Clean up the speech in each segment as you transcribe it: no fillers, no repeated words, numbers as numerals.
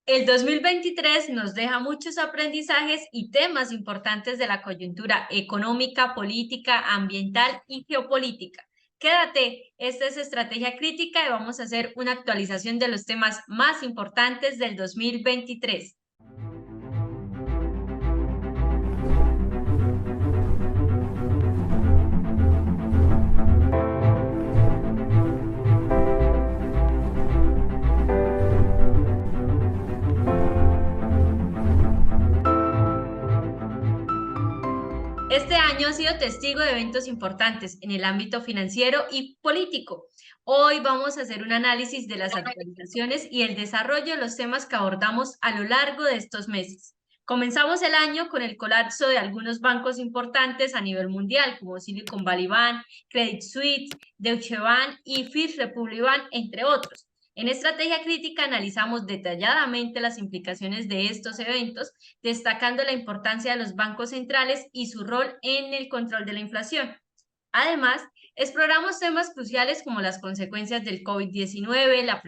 El 2023 nos deja muchos aprendizajes y temas importantes de la coyuntura económica, política, ambiental y geopolítica. Quédate, esta es Estrategia Crítica y vamos a hacer una actualización de los temas más importantes del 2023. Este año ha sido testigo de eventos importantes en el ámbito financiero y político. Hoy vamos a hacer un análisis de las actualizaciones y el desarrollo de los temas que abordamos a lo largo de estos meses. Comenzamos el año con el colapso de algunos bancos importantes a nivel mundial, como Silicon Valley Bank, Credit Suisse, Deutsche Bank y First Republic Bank, entre otros. En Estrategia Crítica analizamos detalladamente las implicaciones de estos eventos, destacando la importancia de los bancos centrales y su rol en el control de la inflación. Además, exploramos temas cruciales como las consecuencias del COVID-19, la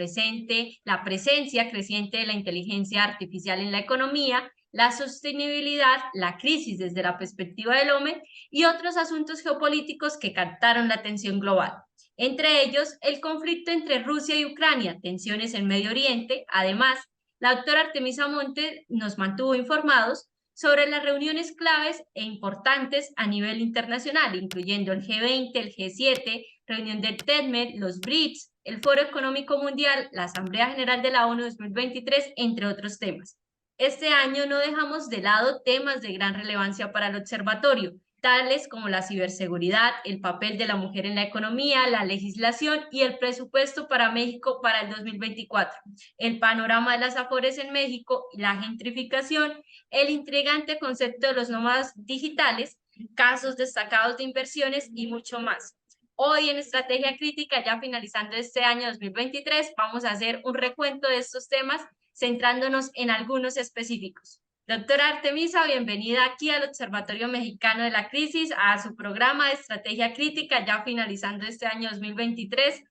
presencia creciente de la inteligencia artificial en la economía, la sostenibilidad, la crisis desde la perspectiva del hombre y otros asuntos geopolíticos que captaron la atención global. Entre ellos, el conflicto entre Rusia y Ucrania, tensiones en Medio Oriente. Además, la doctora Artemisa Monte nos mantuvo informados sobre las reuniones claves e importantes a nivel internacional, incluyendo el G20, el G7, reunión del TEDMED, los BRICS, el Foro Económico Mundial, la Asamblea General de la ONU 2023, entre otros temas. Este año no dejamos de lado temas de gran relevancia para el observatorio, tales como la ciberseguridad, el papel de la mujer en la economía, la legislación y el presupuesto para México para el 2024, el panorama de las afores en México, la gentrificación, el intrigante concepto de los nómadas digitales, casos destacados de inversiones y mucho más. Hoy en Estrategia Crítica, ya finalizando este año 2023, vamos a hacer un recuento de estos temas, centrándonos en algunos específicos. Doctora Artemisa, bienvenida aquí al Observatorio Mexicano de la Crisis, a su programa de Estrategia Crítica, ya finalizando este año 2023.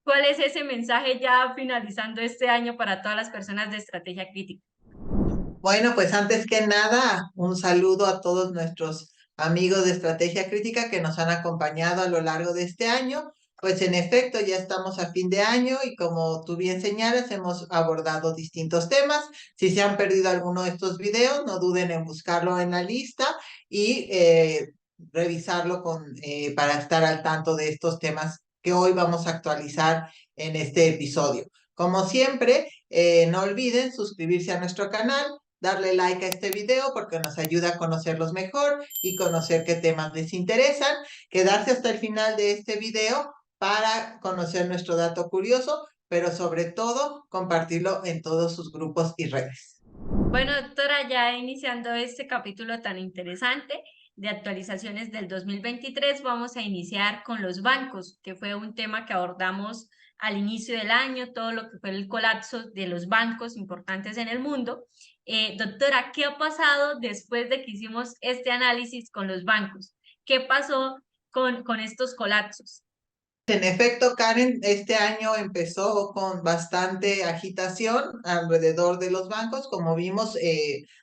¿Cuál es ese mensaje ya finalizando este año para todas las personas de Estrategia Crítica? Bueno, pues antes que nada, un saludo a todos nuestros amigos de Estrategia Crítica que nos han acompañado a lo largo de este año. Pues en efecto, ya estamos a fin de año y como tú bien señalas, hemos abordado distintos temas. Si se han perdido alguno de estos videos, no duden en buscarlo en la lista y revisarlo para estar al tanto de estos temas que hoy vamos a actualizar en este episodio. Como siempre, no olviden suscribirse a nuestro canal, darle like a este video porque nos ayuda a conocerlos mejor y conocer qué temas les interesan, quedarse hasta el final de este video para conocer nuestro dato curioso, pero sobre todo compartirlo en todos sus grupos y redes. Bueno, doctora, ya iniciando este capítulo tan interesante de actualizaciones del 2023, vamos a iniciar con los bancos, que fue un tema que abordamos al inicio del año, todo lo que fue el colapso de los bancos importantes en el mundo. Doctora, ¿qué ha pasado después de que hicimos este análisis con los bancos? ¿Qué pasó con estos colapsos? En efecto, Karen, este año empezó con bastante agitación alrededor de los bancos. Como vimos,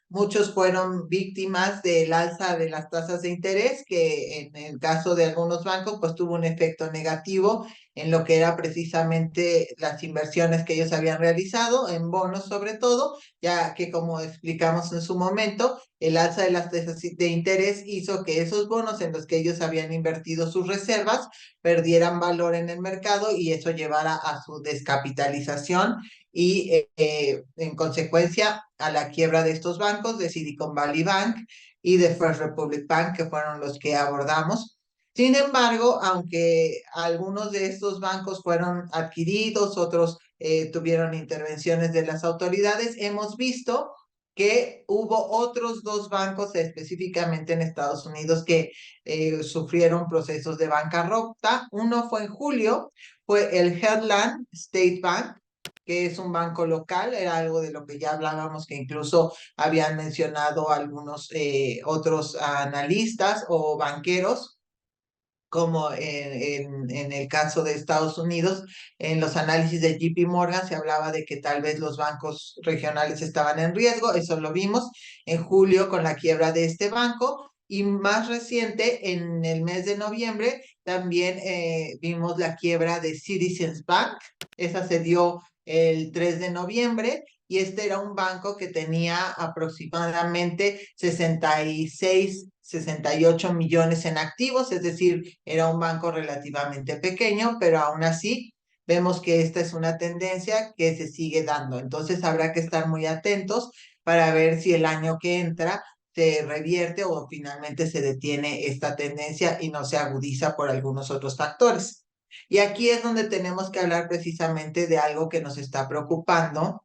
muchos fueron víctimas del alza de las tasas de interés, que en el caso de algunos bancos, pues tuvo un efecto negativo en lo que era precisamente las inversiones que ellos habían realizado, en bonos sobre todo, ya que como explicamos en su momento, el alza de las tasas de interés hizo que esos bonos en los que ellos habían invertido sus reservas perdieran valor en el mercado y eso llevara a su descapitalización y en consecuencia a la quiebra de estos bancos, de Silicon Valley Bank y de First Republic Bank, que fueron los que abordamos. Sin embargo, aunque algunos de estos bancos fueron adquiridos, otros tuvieron intervenciones de las autoridades, hemos visto que hubo otros dos bancos específicamente en Estados Unidos que sufrieron procesos de bancarrota. Uno fue en julio, fue el Heartland State Bank, que es un banco local, era algo de lo que ya hablábamos, que incluso habían mencionado algunos otros analistas o banqueros como en el caso de Estados Unidos, en los análisis de JP Morgan se hablaba de que tal vez los bancos regionales estaban en riesgo, eso lo vimos en julio con la quiebra de este banco. Y más reciente, en el mes de noviembre, también vimos la quiebra de Citizens Bank. Esa se dio el 3 de noviembre y este era un banco que tenía aproximadamente 68 millones en activos, es decir, era un banco relativamente pequeño, pero aún así vemos que esta es una tendencia que se sigue dando. Entonces habrá que estar muy atentos para ver si el año que entra se revierte o finalmente se detiene esta tendencia y no se agudiza por algunos otros factores. Y aquí es donde tenemos que hablar precisamente de algo que nos está preocupando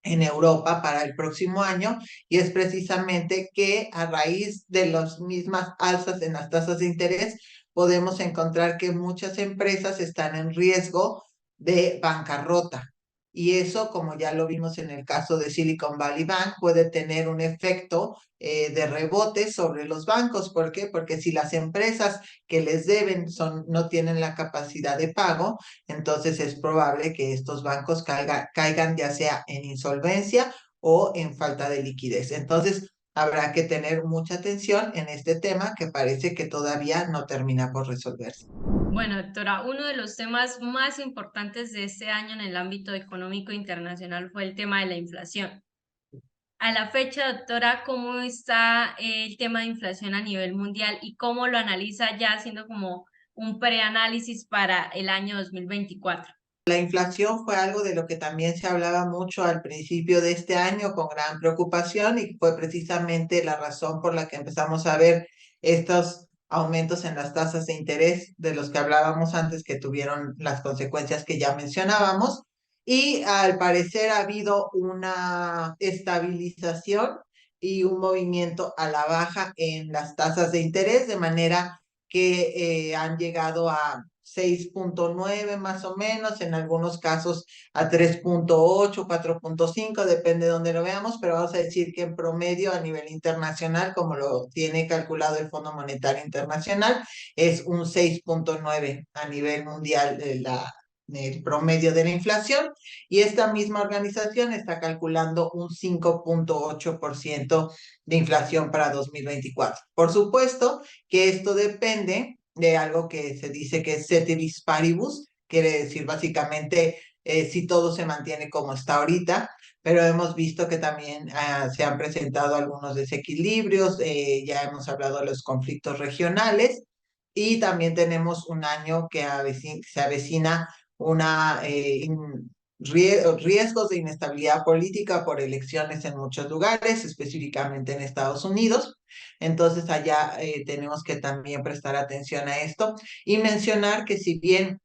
en Europa para el próximo año, y es precisamente que a raíz de las mismas alzas en las tasas de interés podemos encontrar que muchas empresas están en riesgo de bancarrota. Y eso, como ya lo vimos en el caso de Silicon Valley Bank, puede tener un efecto de rebote sobre los bancos. ¿Por qué? Porque si las empresas que les deben no tienen la capacidad de pago, entonces es probable que estos bancos caigan ya sea en insolvencia o en falta de liquidez. Entonces habrá que tener mucha atención en este tema que parece que todavía no termina por resolverse. Bueno, doctora, uno de los temas más importantes de este año en el ámbito económico internacional fue el tema de la inflación. A la fecha, doctora, ¿cómo está el tema de inflación a nivel mundial y cómo lo analiza ya haciendo como un preanálisis para el año 2024? La inflación fue algo de lo que también se hablaba mucho al principio de este año con gran preocupación, y fue precisamente la razón por la que empezamos a ver estos aumentos en las tasas de interés de los que hablábamos antes, que tuvieron las consecuencias que ya mencionábamos. Y al parecer ha habido una estabilización y un movimiento a la baja en las tasas de interés, de manera que han llegado a 6.9 más o menos, en algunos casos a 3.8, 4.5, depende de donde lo veamos, pero vamos a decir que en promedio a nivel internacional, como lo tiene calculado el Fondo Monetario Internacional, es un 6.9 a nivel mundial el promedio de la inflación, y esta misma organización está calculando un 5.8% de inflación para 2024. Por supuesto que esto depende de algo que se dice que es ceteris paribus, quiere decir básicamente si todo se mantiene como está ahorita, pero hemos visto que también se han presentado algunos desequilibrios, ya hemos hablado de los conflictos regionales, y también tenemos un año que se avecina una riesgos de inestabilidad política por elecciones en muchos lugares, específicamente en Estados Unidos. Entonces allá tenemos que también prestar atención a esto y mencionar que si bien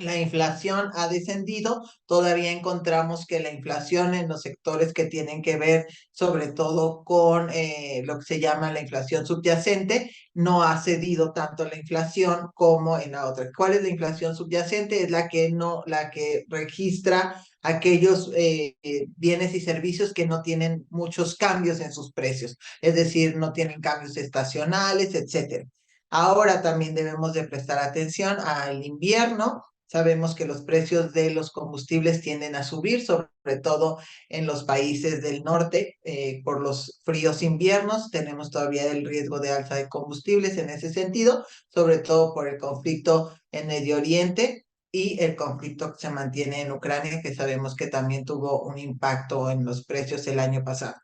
la inflación ha descendido, todavía encontramos que la inflación en los sectores que tienen que ver sobre todo con lo que se llama la inflación subyacente, no ha cedido tanto la inflación como en la otra. ¿Cuál es la inflación subyacente? Es la que registra aquellos bienes y servicios que no tienen muchos cambios en sus precios, es decir, no tienen cambios estacionales, etcétera. Ahora también debemos de prestar atención al invierno. Sabemos que los precios de los combustibles tienden a subir, sobre todo en los países del norte, por los fríos inviernos. Tenemos todavía el riesgo de alza de combustibles en ese sentido, sobre todo por el conflicto en Medio Oriente y el conflicto que se mantiene en Ucrania, que sabemos que también tuvo un impacto en los precios el año pasado.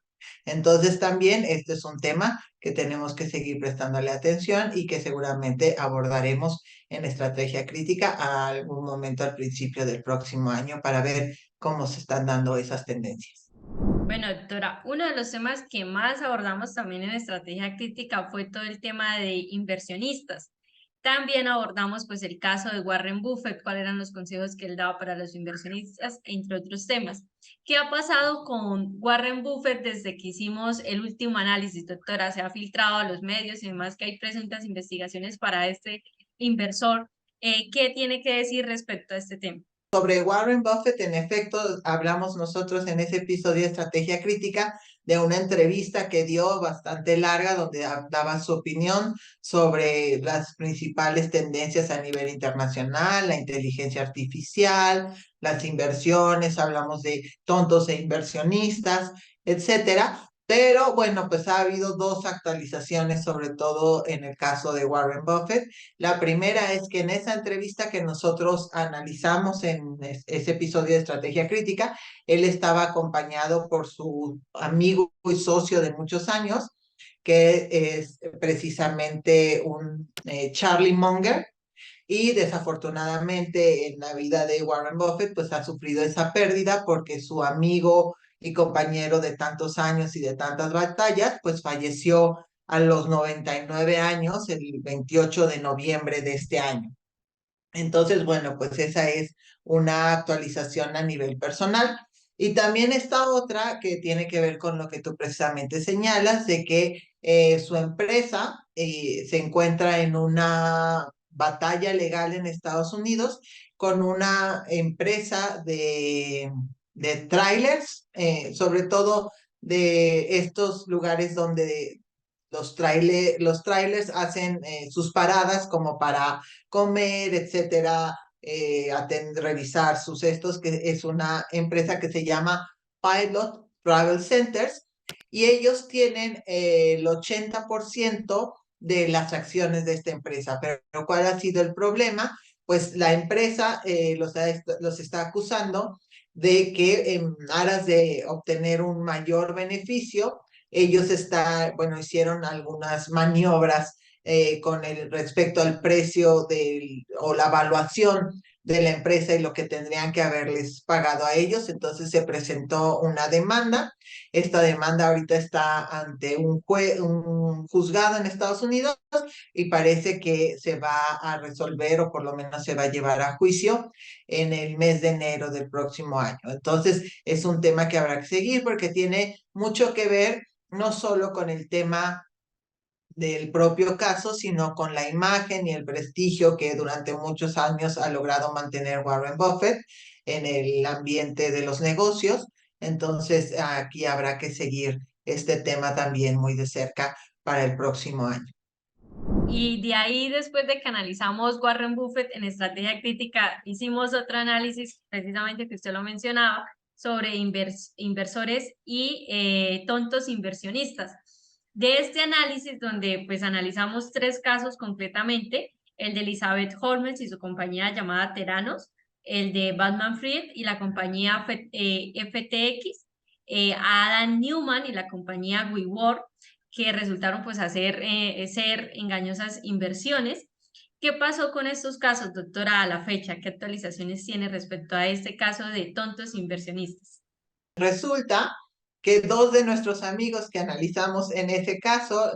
Entonces también este es un tema que tenemos que seguir prestándole atención y que seguramente abordaremos en estrategia crítica a algún momento al principio del próximo año para ver cómo se están dando esas tendencias. Bueno, doctora, uno de los temas que más abordamos también en estrategia crítica fue todo el tema de inversionistas. También abordamos pues el caso de Warren Buffett, cuáles eran los consejos que él daba para los inversionistas, entre otros temas. ¿Qué ha pasado con Warren Buffett desde que hicimos el último análisis, doctora? Se ha filtrado a los medios y demás que hay presuntas investigaciones para este inversor. ¿Qué tiene que decir respecto a este tema? Sobre Warren Buffett, en efecto, hablamos nosotros en ese episodio de Estrategia Crítica de una entrevista que dio bastante larga donde daba su opinión sobre las principales tendencias a nivel internacional, la inteligencia artificial, las inversiones, hablamos de tontos e inversionistas, etcétera. Pero bueno, pues ha habido dos actualizaciones, sobre todo en el caso de Warren Buffett. La primera es que en esa entrevista que nosotros analizamos en ese episodio de Estrategia Crítica, él estaba acompañado por su amigo y socio de muchos años, que es precisamente un Charlie Munger, y desafortunadamente en la vida de Warren Buffett pues ha sufrido esa pérdida porque su amigo y compañero de tantos años y de tantas batallas pues falleció a los 99 años el 28 de noviembre de este año. Entonces, bueno, pues esa es una actualización a nivel personal. Y también está otra que tiene que ver con lo que tú precisamente señalas, de que su empresa se encuentra en una batalla legal en Estados Unidos con una empresa de trailers, sobre todo de estos lugares donde los trailers hacen sus paradas como para comer, etcétera, revisar sus estos, que es una empresa que se llama Pilot Travel Centers, y ellos tienen el 80% de las acciones de esta empresa. Pero ¿cuál ha sido el problema? Pues la empresa los está acusando de que en aras de obtener un mayor beneficio, ellos bueno, hicieron algunas maniobras con el respecto al precio o la evaluación de la empresa y lo que tendrían que haberles pagado a ellos. Entonces se presentó una demanda. Esta demanda ahorita está ante un juzgado en Estados Unidos y parece que se va a resolver o por lo menos se va a llevar a juicio en el mes de enero del próximo año. Entonces es un tema que habrá que seguir porque tiene mucho que ver no solo con el tema del propio caso, sino con la imagen y el prestigio que durante muchos años ha logrado mantener Warren Buffett en el ambiente de los negocios. Entonces, aquí habrá que seguir este tema también muy de cerca para el próximo año. Y de ahí, después de que analizamos Warren Buffett en estrategia crítica, hicimos otro análisis, precisamente que usted lo mencionaba, sobre inversores y tontos inversionistas. De este análisis, donde pues analizamos tres casos completamente, el de Elizabeth Holmes y su compañía llamada Teranos, el de Batman Fried y la compañía FTX, Adam Newman y la compañía WeWork, que resultaron pues ser engañosas inversiones. ¿Qué pasó con estos casos, doctora, a la fecha? ¿Qué actualizaciones tiene respecto a este caso de tontos inversionistas? Resulta que dos de nuestros amigos que analizamos en ese caso,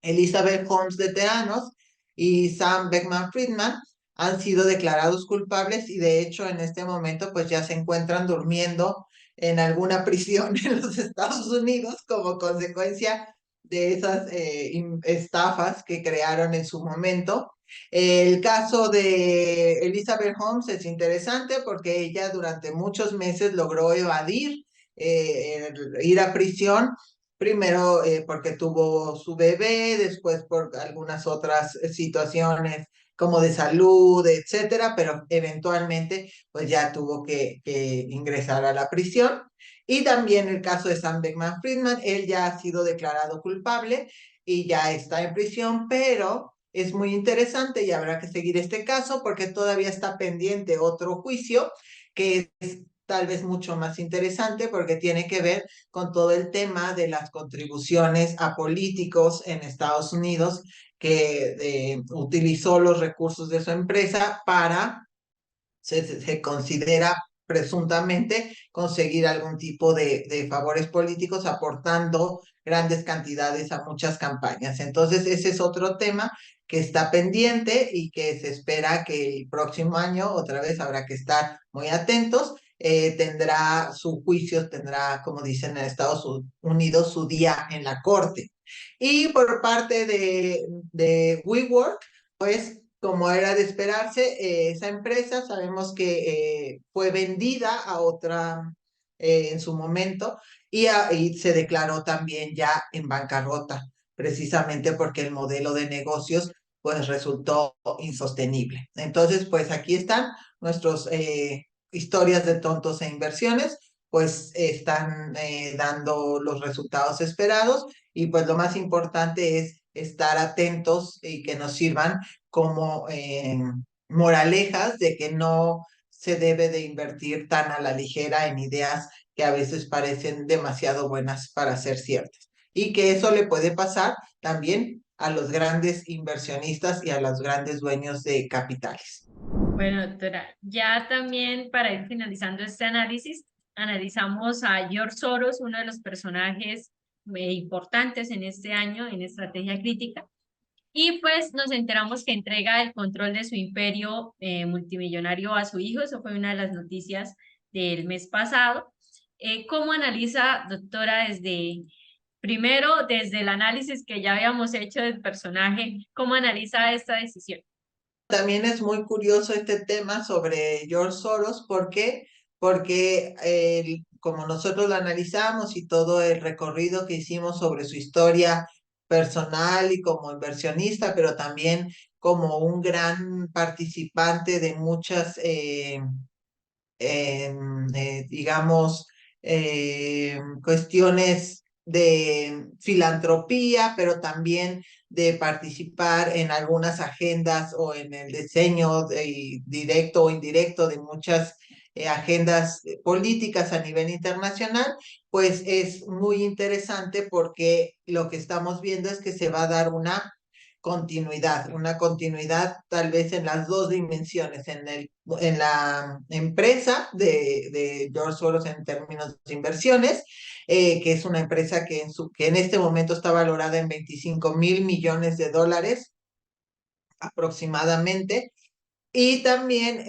Elizabeth Holmes de Teranos y Sam Beckman Friedman, han sido declarados culpables y de hecho en este momento pues ya se encuentran durmiendo en alguna prisión en los Estados Unidos como consecuencia de esas estafas que crearon en su momento. El caso de Elizabeth Holmes es interesante porque ella durante muchos meses logró evadir ir a prisión. Primero porque tuvo su bebé, después por algunas otras situaciones como de salud, etcétera, pero eventualmente pues ya tuvo que ingresar a la prisión. Y también el caso de Sam Beckman Friedman, él ya ha sido declarado culpable y ya está en prisión, pero es muy interesante y habrá que seguir este caso porque todavía está pendiente otro juicio que es tal vez mucho más interesante porque tiene que ver con todo el tema de las contribuciones a políticos en Estados Unidos que utilizó los recursos de su empresa para, se considera presuntamente conseguir algún tipo de favores políticos aportando grandes cantidades a muchas campañas. Entonces, ese es otro tema que está pendiente y que se espera que el próximo año otra vez habrá que estar muy atentos. Tendrá su juicio, tendrá, como dicen en Estados Unidos, su día en la corte. Y por parte de WeWork, pues como era de esperarse, esa empresa sabemos que fue vendida en su momento y se declaró también ya en bancarrota, precisamente porque el modelo de negocios pues resultó insostenible. Entonces, pues aquí están nuestros historias de tontos e inversiones, pues están dando los resultados esperados y pues lo más importante es estar atentos y que nos sirvan como moralejas de que no se debe de invertir tan a la ligera en ideas que a veces parecen demasiado buenas para ser ciertas. Y que eso le puede pasar también a los grandes inversionistas y a los grandes dueños de capitales. Bueno, doctora, ya también para ir finalizando este análisis, analizamos a George Soros, uno de los personajes importantes en este año en estrategia crítica, y pues nos enteramos que entrega el control de su imperio multimillonario a su hijo. Eso fue una de las noticias del mes pasado. ¿Cómo analiza, doctora, primero, desde el análisis que ya habíamos hecho del personaje, cómo analiza esta decisión? También es muy curioso este tema sobre George Soros. ¿Por qué? Porque como nosotros lo analizamos y todo el recorrido que hicimos sobre su historia personal y como inversionista, pero también como un gran participante de muchas digamos, cuestiones de filantropía, pero también de participar en algunas agendas o en el diseño directo o indirecto de muchas agendas políticas a nivel internacional, pues es muy interesante porque lo que estamos viendo es que se va a dar una continuidad tal vez en las dos dimensiones, en la empresa de George Soros en términos de inversiones, que es una empresa que en este momento está valorada en 25.000 millones de dólares aproximadamente, y también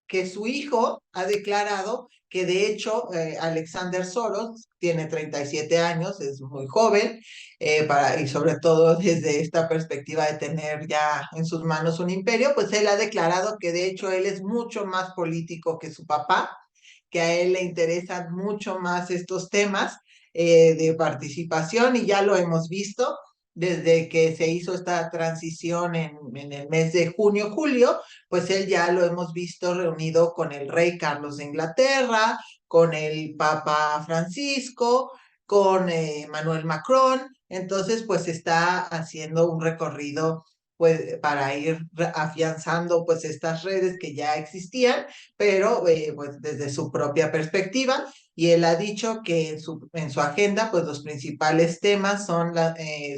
que su hijo ha declarado que de hecho Alexander Soros tiene 37 años, es muy joven, y sobre todo desde esta perspectiva de tener ya en sus manos un imperio, pues él ha declarado que de hecho él es mucho más político que su papá, que a él le interesan mucho más estos temas de participación y ya lo hemos visto desde que se hizo esta transición en el mes de junio, julio, pues él ya lo hemos visto reunido con el rey Carlos de Inglaterra, con el Papa Francisco, con Emmanuel Macron. Entonces, pues está haciendo un recorrido pues para ir afianzando pues estas redes que ya existían, pero pues desde su propia perspectiva. Y él ha dicho que en su agenda, pues los principales temas son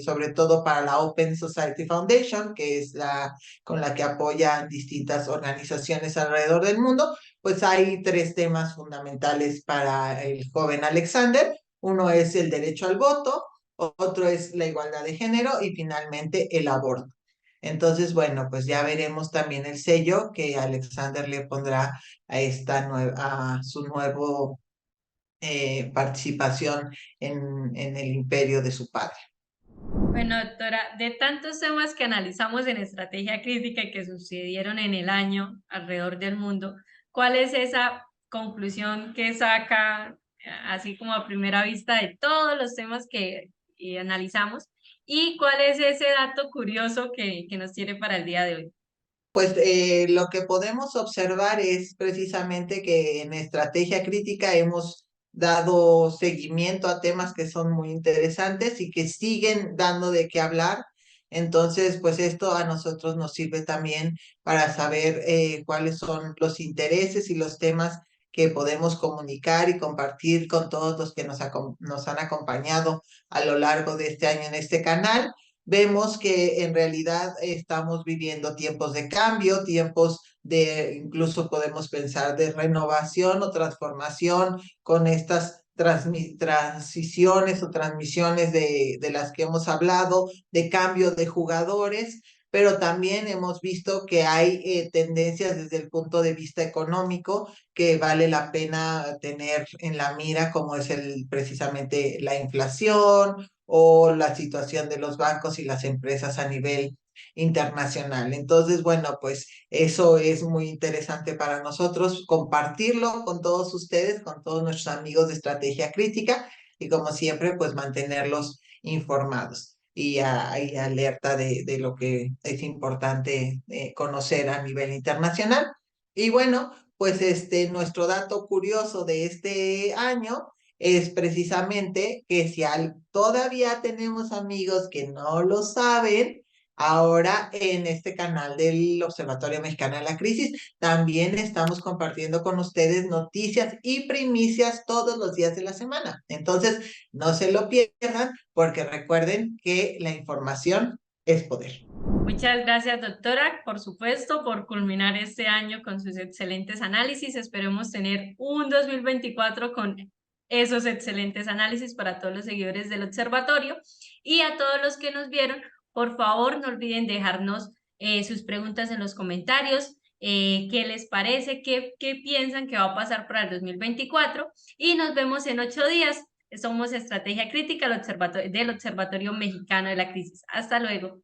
sobre todo para la Open Society Foundation, que es con la que apoyan distintas organizaciones alrededor del mundo, pues hay tres temas fundamentales para el joven Alexander. Uno es el derecho al voto, otro es la igualdad de género y finalmente el aborto. Entonces, bueno, pues ya veremos también el sello que Alexander le pondrá a su nuevo participación en el imperio de su padre. Bueno, doctora, de tantos temas que analizamos en estrategia crítica y que sucedieron en el año alrededor del mundo, ¿cuál es esa conclusión que saca, así como a primera vista, de todos los temas que analizamos? ¿Y cuál es ese dato curioso que nos tiene para el día de hoy? Pues lo que podemos observar es precisamente que en estrategia crítica hemos dado seguimiento a temas que son muy interesantes y que siguen dando de qué hablar. Entonces, pues esto a nosotros nos sirve también para saber cuáles son los intereses y los temas que podemos comunicar y compartir con todos los que nos han acompañado a lo largo de este año en este canal. Vemos que en realidad estamos viviendo tiempos de cambio, tiempos incluso podemos pensar de renovación o transformación con estas transiciones o transmisiones de las que hemos hablado, de cambio de jugadores, pero también hemos visto que hay tendencias desde el punto de vista económico que vale la pena tener en la mira, como es precisamente la inflación o la situación de los bancos y las empresas a nivel internacional. Entonces, bueno, pues eso es muy interesante para nosotros compartirlo con todos ustedes, con todos nuestros amigos de Estrategia Crítica y como siempre, pues mantenerlos informados y alerta de lo que es importante conocer a nivel internacional. Y bueno, pues nuestro dato curioso de este año es precisamente que si todavía tenemos amigos que no lo saben, ahora en este canal del Observatorio Mexicano de la Crisis también estamos compartiendo con ustedes noticias y primicias todos los días de la semana. Entonces, no se lo pierdan porque recuerden que la información es poder. Muchas gracias, doctora, por supuesto, por culminar este año con sus excelentes análisis. Esperemos tener un 2024 con esos excelentes análisis para todos los seguidores del observatorio y a todos los que nos vieron. Por favor, no olviden dejarnos sus preguntas en los comentarios. ¿Qué les parece? ¿Qué piensan que va a pasar para el 2024? Y nos vemos en 8 días. Somos Estrategia Crítica del Observatorio Mexicano de la Crisis. Hasta luego.